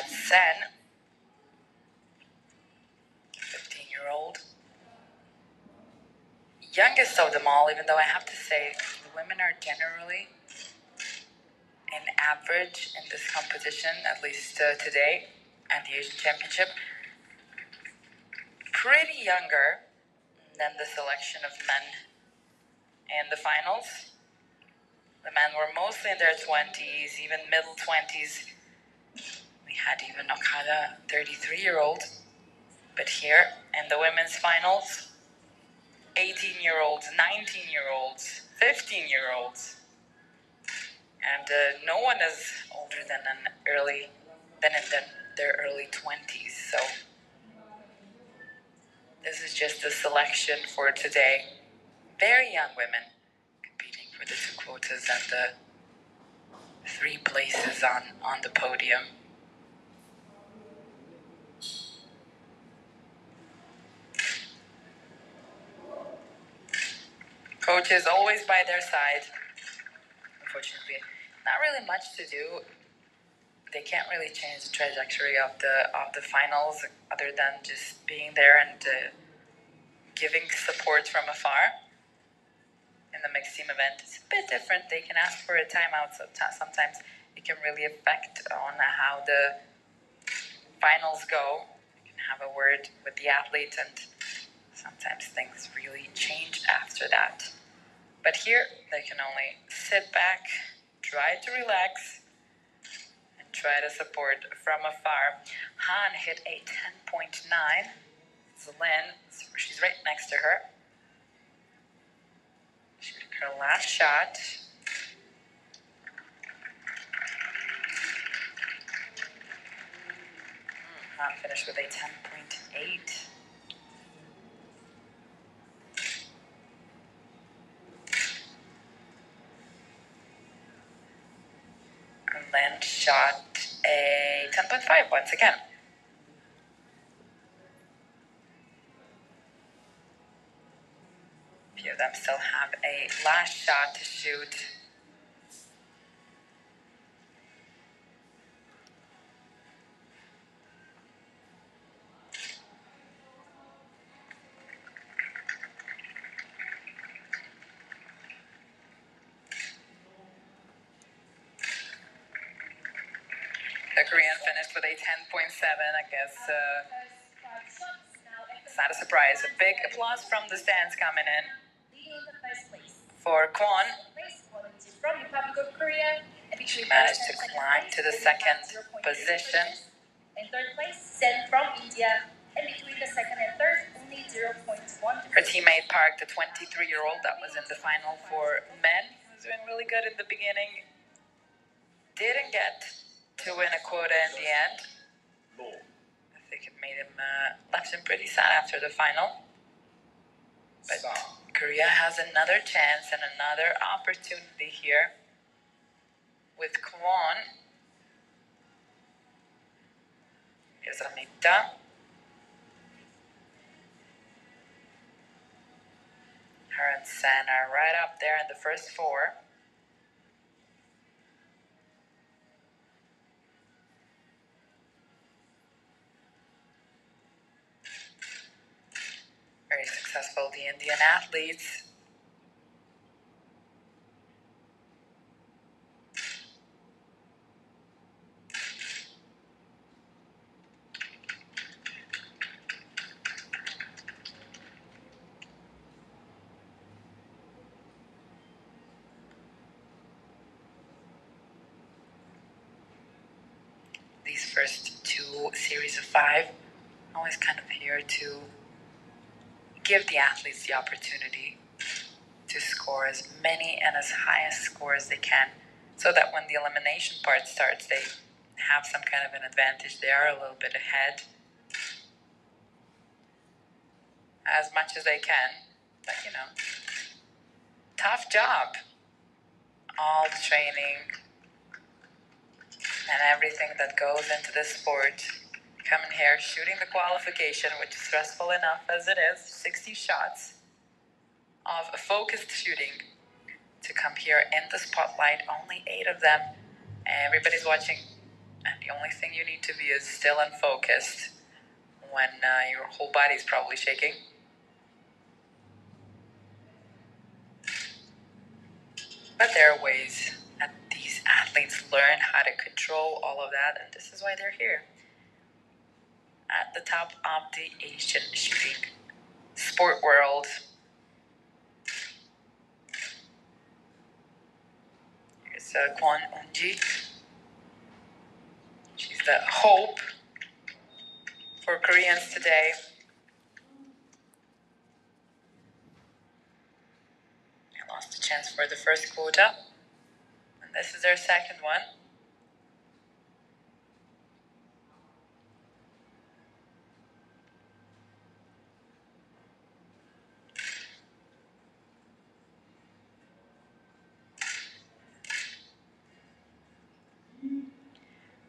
had Sen, 15-year-old. Youngest of them all, even though I have to say the women are generally in average in this competition, at least today, and the Asian Championship, pretty younger than the selection of men in the finals. The men were mostly in their 20s, even middle 20s. We had even Okada, 33-year-old. But here, in the women's finals, 18-year-olds, 19-year-olds, 15-year-olds. And no one is older than in their early 20s. So this is just a selection for today. Very young women competing for the 2 quotas and the 3 places on the podium. Coach is always by their side. Unfortunately, not really much to do. They can't really change the trajectory of the finals other than just being there and giving support from afar. In the mixed team event, it's a bit different. They can ask for a timeout, so sometimes it can really affect on how the finals go. You can have a word with the athlete, and sometimes things really change after that. But here, they can only sit back, try to relax, and try to support from afar. Han hit a 10.9. Zelin, she's right next to her. Shooting her last shot. Han finished with a 10.8. And then shot a 10.5 once again. A few of them still have a last shot to shoot. The Korean finished with a 10.7, I guess. It's not a surprise. A big applause from the stands coming in for Kwon. She managed to climb to the second position. In third place, Sen from India. And between the second and third, only 0.1. Her teammate Park, the 23-year-old that was in the final for men, was doing really good in the beginning. Didn't get to win a quota in the end. I think it made him left him pretty sad after the final. But Korea has another chance and another opportunity here with Kwon. Here's Anita. Her and Sen are right up there in the first 4. Very successful, the Indian athletes. These first 2 series of 5, always kind of here to give the athletes the opportunity to score as many and as high a score as they can, so that when the elimination part starts, they have some kind of an advantage. They are a little bit ahead as much as they can. But, tough job. All the training and everything that goes into this sport. Coming here, shooting the qualification, which is stressful enough as it is, 60 shots of focused shooting, to come here in the spotlight, only 8 of them. Everybody's watching. And the only thing you need to be is still and focused when your whole body is probably shaking. But there are ways that these athletes learn how to control all of that, and this is why they're here. At the top of the Asian shooting sport world. Here's Kwon Eun-ji. She's the hope for Koreans today. They lost a chance for the first quota. And this is their second one.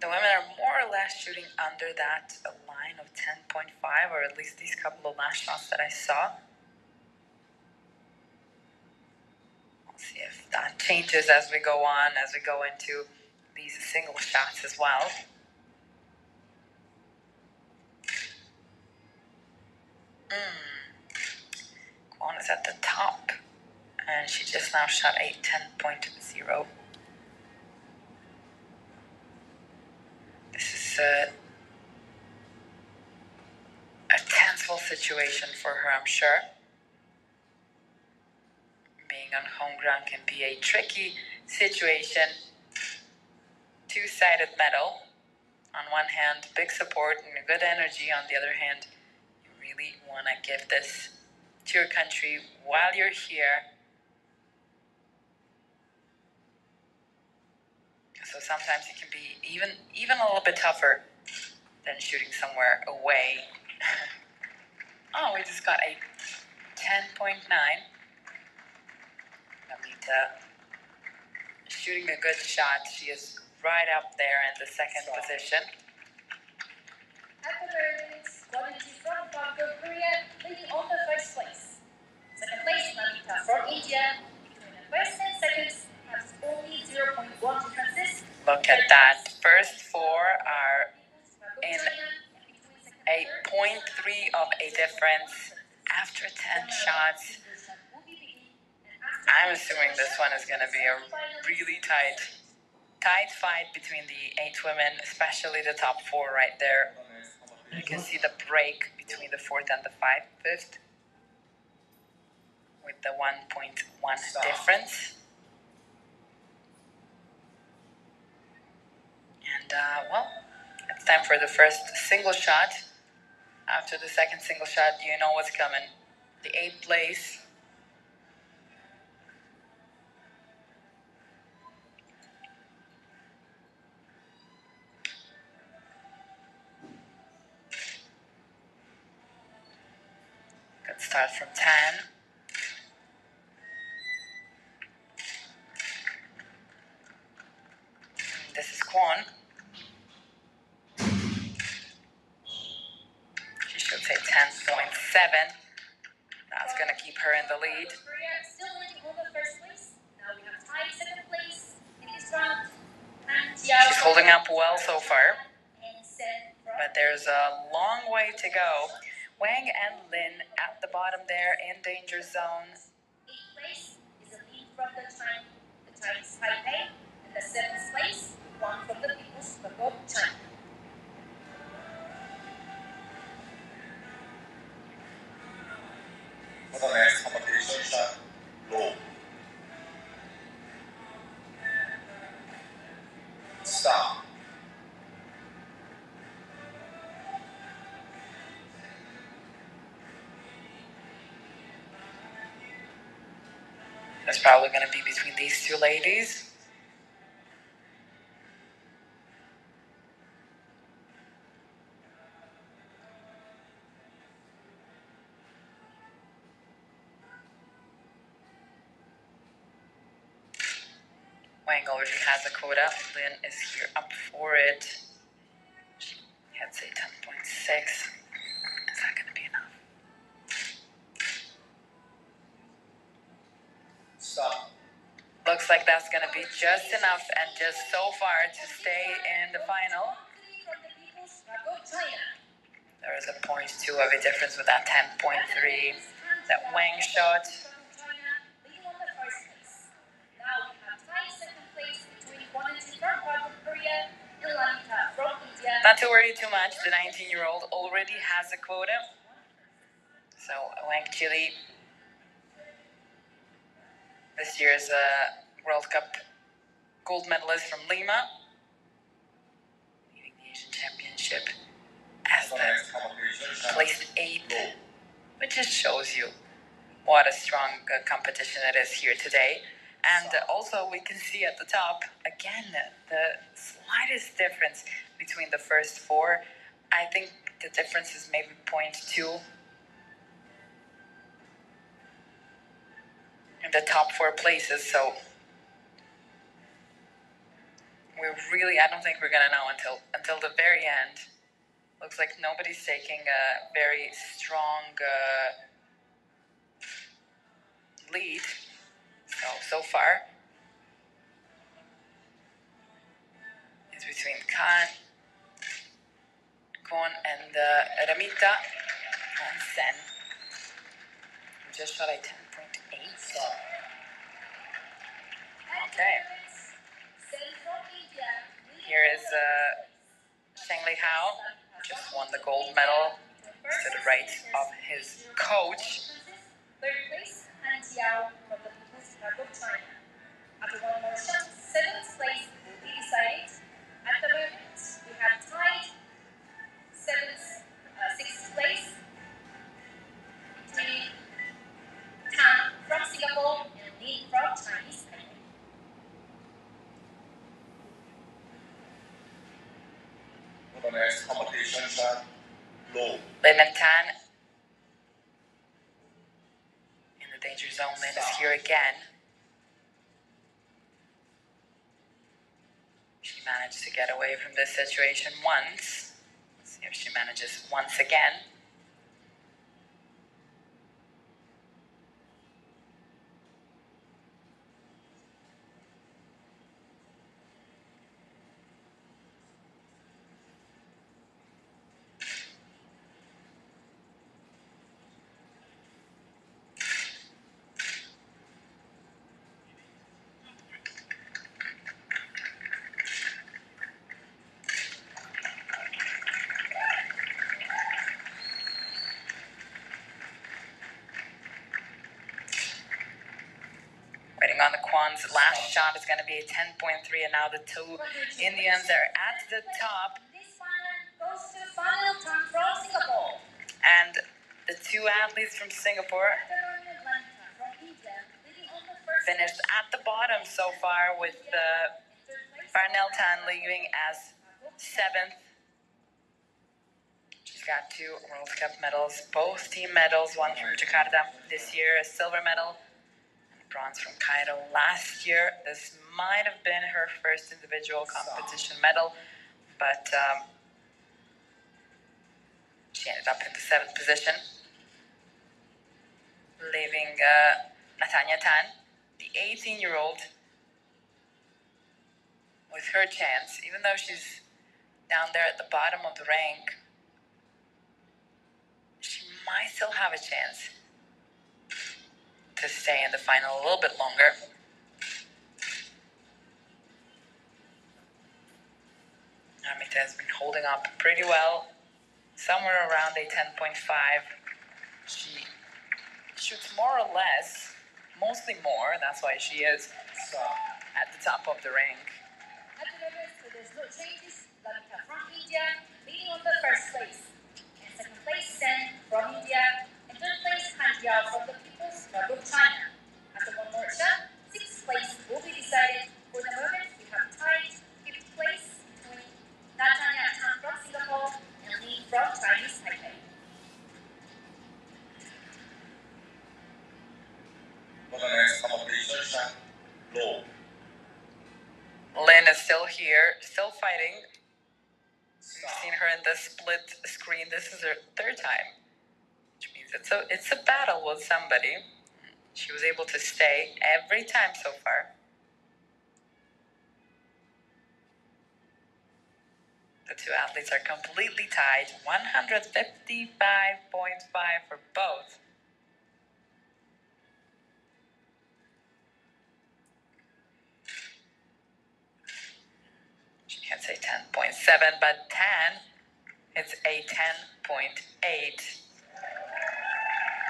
The women are more or less shooting under that line of 10.5, or at least these couple of last shots that I saw. We'll see if that changes as we go on, as we go into these single shots as well. Kwon is at the top, and she just now shot a 10.0. This is a tenseful situation for her, I'm sure. Being on home ground can be a tricky situation. Two-sided medal. On one hand, big support and good energy. On the other hand, you really want to give this to your country while you're here. So sometimes it can be even a little bit tougher than shooting somewhere away. Oh, we just got a 10.9. Namita shooting a good shot. She is right up there in the second position. At the Americans, Gwonji from Korea leading on the first place. Second place, Namita from India. Between the first and second has only 0.1 differences. Look at that. First four are in a 0.3 of a difference after 10 shots. I'm assuming this one is going to be a really tight fight between the 8 women, especially the top 4 right there. You can see the break between the 4th and the 5th with the 1.1 difference. And, well, it's time for the first single shot. After the second single shot, you know what's coming. The 8th place. Good start from 10. This is Kwon. She should say 10.7. That's going to keep her in the lead. Korea still leading on the first place. Now we have tied second place in this round. She's holding up well so far, but there's a long way to go. Wang and Lin at the bottom there in danger zone. 8th place is a lead from the Chinese Taipei, and the 7th place, one from the People's Republic of China. For the next competition shot, low. Stop. It's probably going to be between these two ladies. Wang already has a quota. Lin is here up for it. She had say 10.6. Is that going to be enough? Stop. Looks looks like that's going to be just enough and just so far to stay in the final. There is a 0.2 of a difference with that 10.3 that Wang shot. Not to worry too much, the 19-year-old already has a quota. So Wang Chili, this year's World Cup gold medalist from Lima, leading the Asian Championship as the placed 8th, which just shows you what a strong competition it is here today. And also we can see at the top, again, the slightest difference between the first 4. I think the difference is maybe 0.2 in the top 4 places. So I don't think we're gonna know until the very end. Looks like nobody's taking a very strong lead. So far, it's between Khan and Ramita and Sen. Just shot a 10.8. Okay. Here is Sheng-Li Hao, just won the gold medal to the right of his coach. Third place, Han Jiao from the People's Republic of China. After one more shot, 7th place will be decided. At the moment, we have tied 6th place between Tan from Singapore and Lin from Chinese Taipei. For the next competition shot, low. Lin and Tan in the danger zone. Lin is here again. She managed to get away from this situation once. Let's see if she manages once again. Waiting on the Kwan's last shot is going to be a 10.3, and now the 2 Indians are at the top. This final goes to the final time from Singapore. And the 2 athletes from Singapore finished at the bottom so far, with Farnell Tan leaving as 7th. She's got 2 World Cup medals, both team medals, one from Jakarta this year, a silver medal, bronze from Cairo last year. This might have been her first individual competition medal, but she ended up in the 7th position, leaving Natanya Tan, the 18-year-old, with her chance. Even though she's down there at the bottom of the rank, she might still have a chance to stay in the final a little bit longer. Amita has been holding up pretty well, somewhere around a 10.5. She shoots more or less, mostly more, that's why she is at the top of the rank. At the moment, so there's no changes. Lamita from India leading on the 1st place. And 2nd place, Sen from India. And 3rd place, Han Jiao from the People's Republic of China. After one more shot, 6th place will be decided. For the moment, we have tied 5th place between Natanya Tan from Singapore and Lin from Chinese Taipei. For the next competition shot, low. Lin is still here, still fighting. We've seen her in the split screen. This is her 3rd time, which means it's a battle with somebody. She was able to stay every time so far. The two athletes are completely tied, 155.5 for both. She can't say 10.7, but 10, it's a 10.8.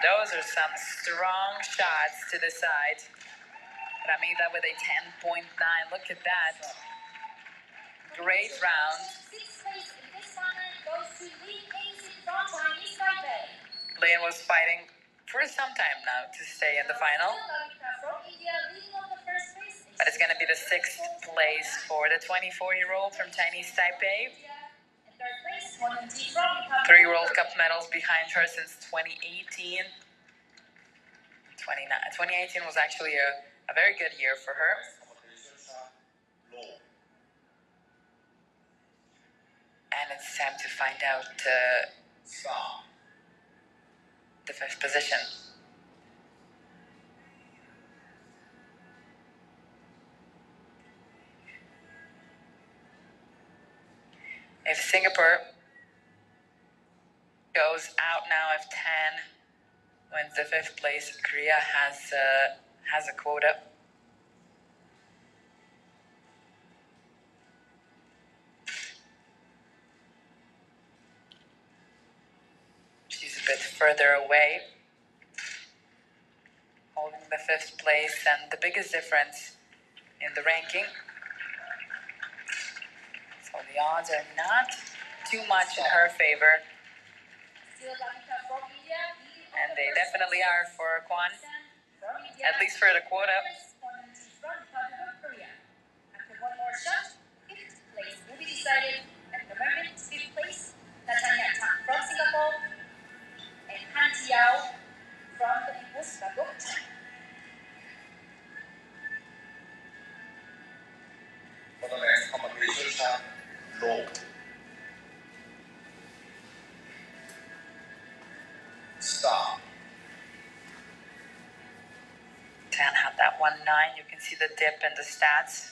Those are some strong shots to the side. Ramida with a 10.9. Look at that. Great round. Sixth place in this tournament goes to Lee Casey from Chinese Taipei. Lian was fighting for some time now to stay in the final. From India, leading on the first place. But it's going to be the 6th place for the 24-year-old from Chinese Taipei. In third place, Wang Ji from Republic 3 World Cup medals behind her since 2018. 2018 was actually a very good year for her. And it's time to find out the 5th position. If Singapore goes out now, if 10 wins the 5th place, Korea has a quota. She's a bit further away, holding the 5th place, and the biggest difference in the ranking. So the odds are not too much in her favor. And they definitely are for Kwon, at least for the quota. After one more shot, 5th place will be decided. At the moment, 5th place, Natanya Tan from Singapore and Han Jiao from the People's Republic of China. For the next competition shot, low. Stop. Tan had that 1-9. You can see the dip in the stats.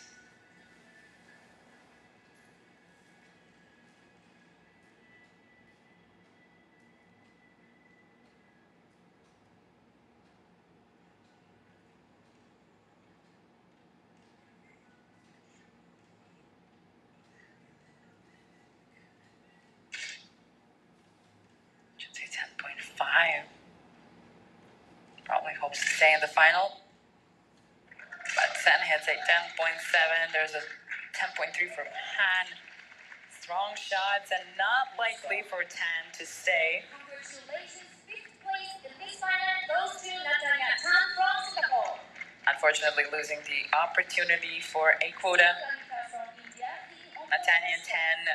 Should say 10.5. Probably hopes to stay in the final. But Sen hits a 10.7. There's a 10.3 for Han. Strong shots and not likely for Tan to stay. Congratulations, 5th place in this final goes to Natanya Tan from Singapore. Unfortunately, losing the opportunity for a quota. From India, Natanya Tan,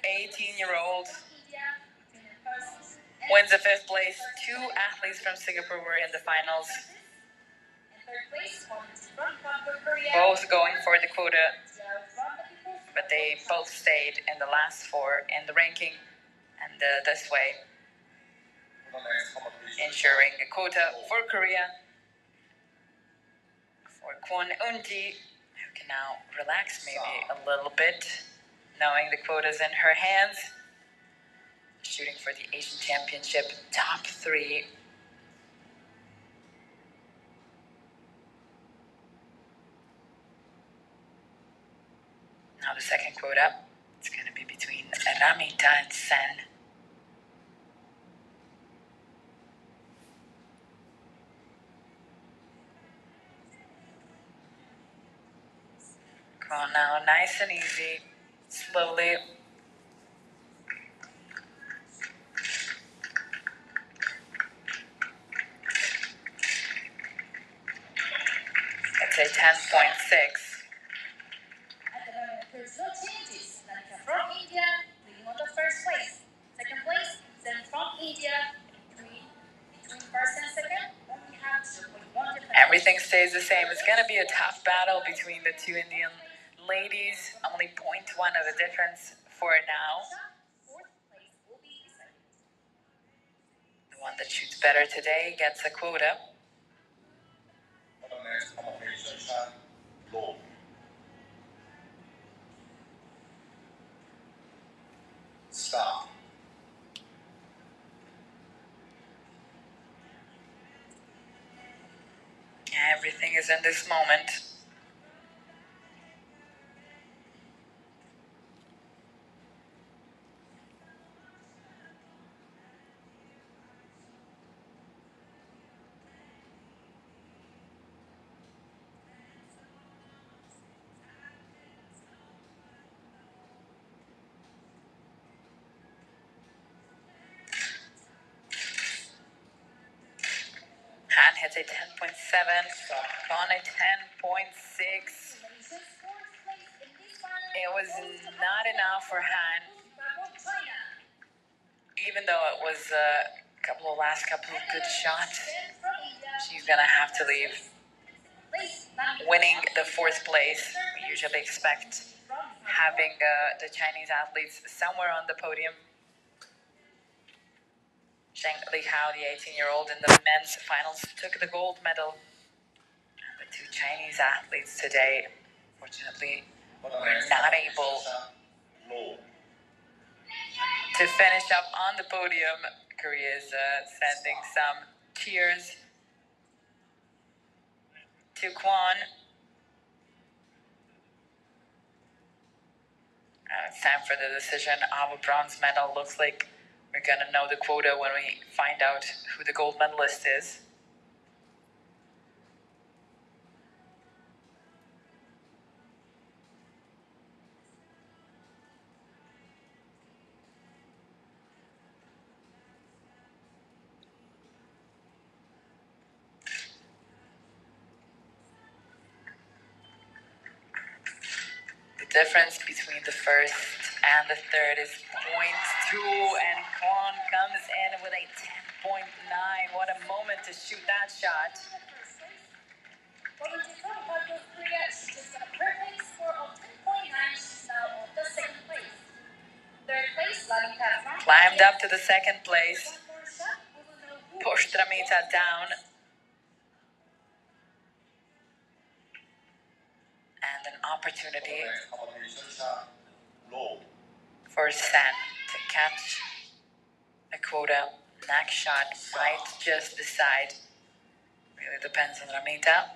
18-year-old, India, between the first wins the 5th place. 2 athletes from Singapore were in the finals, and third place, Wang Ji from Republic of Korea. both going for the quota, Jiao from the People's but they both stayed in the last 4 in the ranking, and this way For the next competition, ensuring a quota for Korea. For Kwon Eun-ji, who can now relax maybe a little bit, knowing the quota's in her hands. Shooting for the Asian Championship top 3. Now the second quota, it's going to be between Ramita and Sen. Come on now, nice and easy, slowly. It's a 10.6. At the moment, there's no changes. Nanika from India, leading on the first place. Second place, then from India, between first and second, only have 0.1 difference. Everything stays the same. It's going to be a tough battle between the 2 Indian ladies. Only 0.1 of a difference for now. Fourth place will be decided. The one that shoots better today gets a quota. for the next competition shot, low. everything is in this moment. Han hits a 10.7, Kwon a 10.6. It was not enough for Han, even though it was a couple of good shots. She's gonna have to leave. Winning the fourth place, we usually expect having the Chinese athletes somewhere on the podium. Zheng Lihao, the 18-year-old in the men's finals, took the gold medal. And the two Chinese athletes today, fortunately, were not able to finish up on the podium. Korea is sending some cheers to Kwon. It's time for the decision of a bronze medal. Looks like we're gonna know the quota when we find out who the gold medalist is. The difference between the first and the third is 0.2, and Kwon comes in with a 10.9. What a moment to shoot that shot. She's got a perfect score of 10.9. She's now on the second place. Third place, Lamita climbed up to the second place, pushed Ramita down, and an opportunity for Sen to catch a quota. Next shot might just decide. Really depends on Ramita.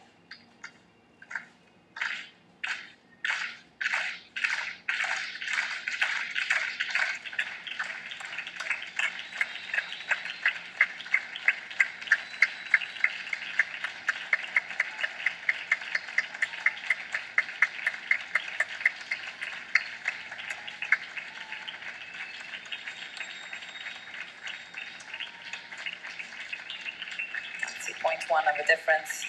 Let's see, 0.1 of a difference.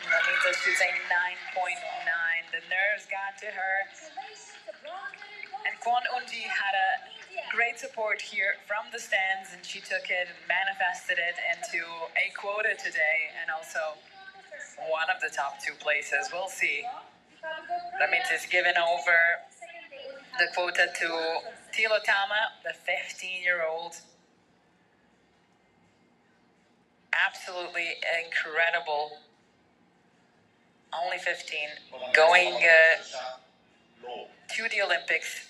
Ramita shoots a 9.9. The nerves got to her. And Kwon Eun-ji had a great support here from the stands, and she took it and manifested it into a quota today, and also one of the top two places. We'll see. Ramita is given over the quota to Tilotama, the 15-year-old. Absolutely incredible. Only 15, going to the Olympics.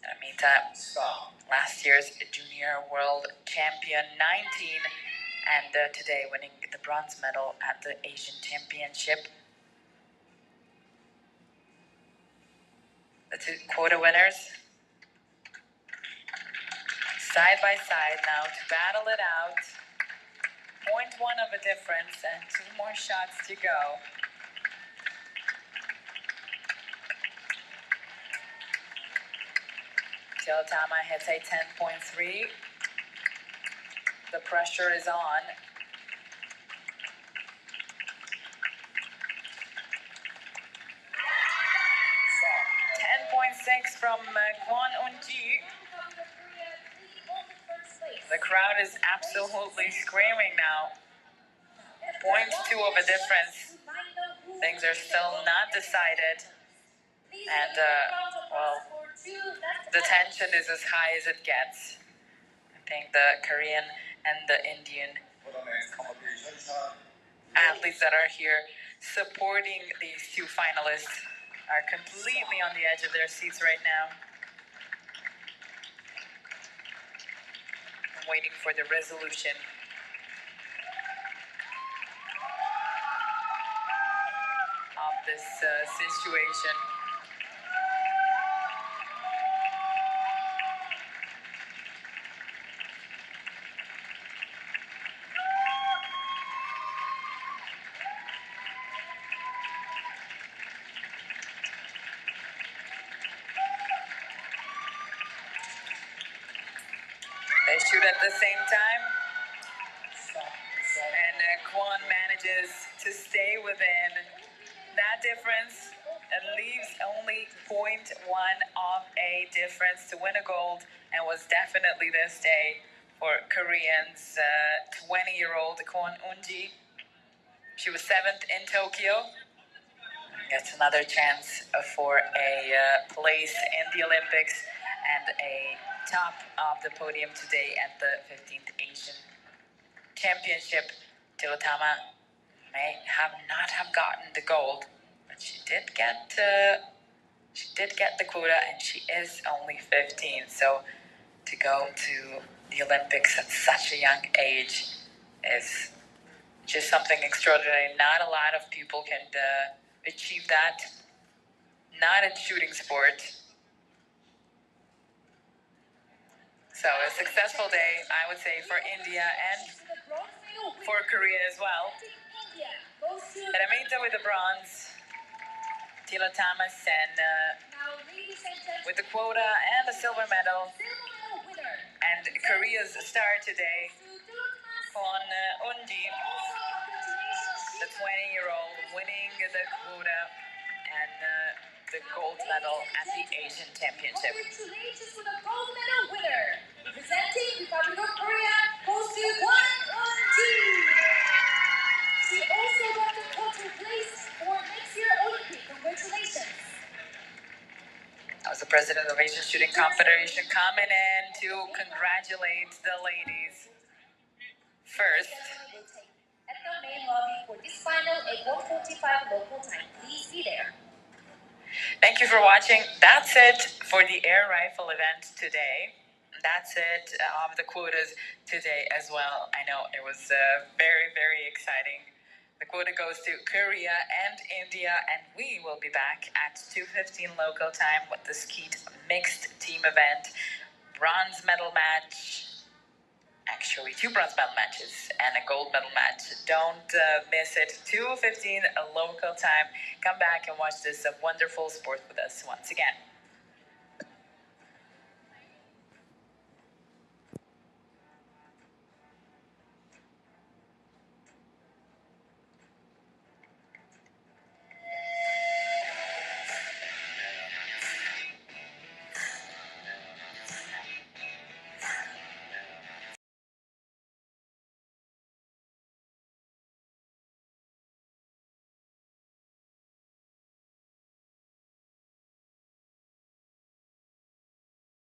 Ramita, last year's junior world champion, 19, and today winning the bronze medal at the Asian Championship. The two quota winners, side by side now to battle it out. 0.1 of a difference and two more shots to go. Tilotama hits a 10.3. The pressure is on. So, 10.6 from Kwon Eun-ji. The crowd is absolutely screaming now. 0.2 of a difference. Things are still not decided. And, well, the tension is as high as it gets. I think the Korean and the Indian athletes that are here supporting these two finalists are completely on the edge of their seats right now. waiting for the resolution of this situation. They shoot at the same time, and Kwon manages to stay within that difference and leaves only 0.1 of a difference to win a gold, and was definitely this day for Koreans. 20-year-old Kwon Unji. She was 7th in Tokyo. Gets another chance for a place in the Olympics and a top of the podium today at the 15th Asian Championship. Tilotama may not have gotten the gold, but she did get the quota, and she is only 15. So to go to the Olympics at such a young age is just something extraordinary. Not a lot of people can achieve that. Not in shooting sport. So a successful day, I would say, for India and for Korea as well. Ramita with the bronze. Tilotama Sen with the quota and the silver medal. And Korea's star today, Kwon Unji, the 20-year-old, winning the quota and the gold medal at the Asian Championship. Congratulations to the gold medal winner. Representing Republic of Korea goes to Kwon Unji. She also got the quarter place for next year Olympic. Congratulations. That was the president of Asian Shooting Confederation coming in to congratulate the ladies. First, at the main lobby for this final at 1:45 local time. Please be there. Thank you for watching. That's it for the air rifle event today. That's it of the quotas today as well. I know it was very, very exciting. The quota goes to Korea and India, and we will be back at 2:15 local time with the skeet mixed team event, bronze medal match. Actually, 2 bronze medal matches and a gold medal match. Don't miss it. 2:15 local time. Come back and watch this wonderful sport with us once again.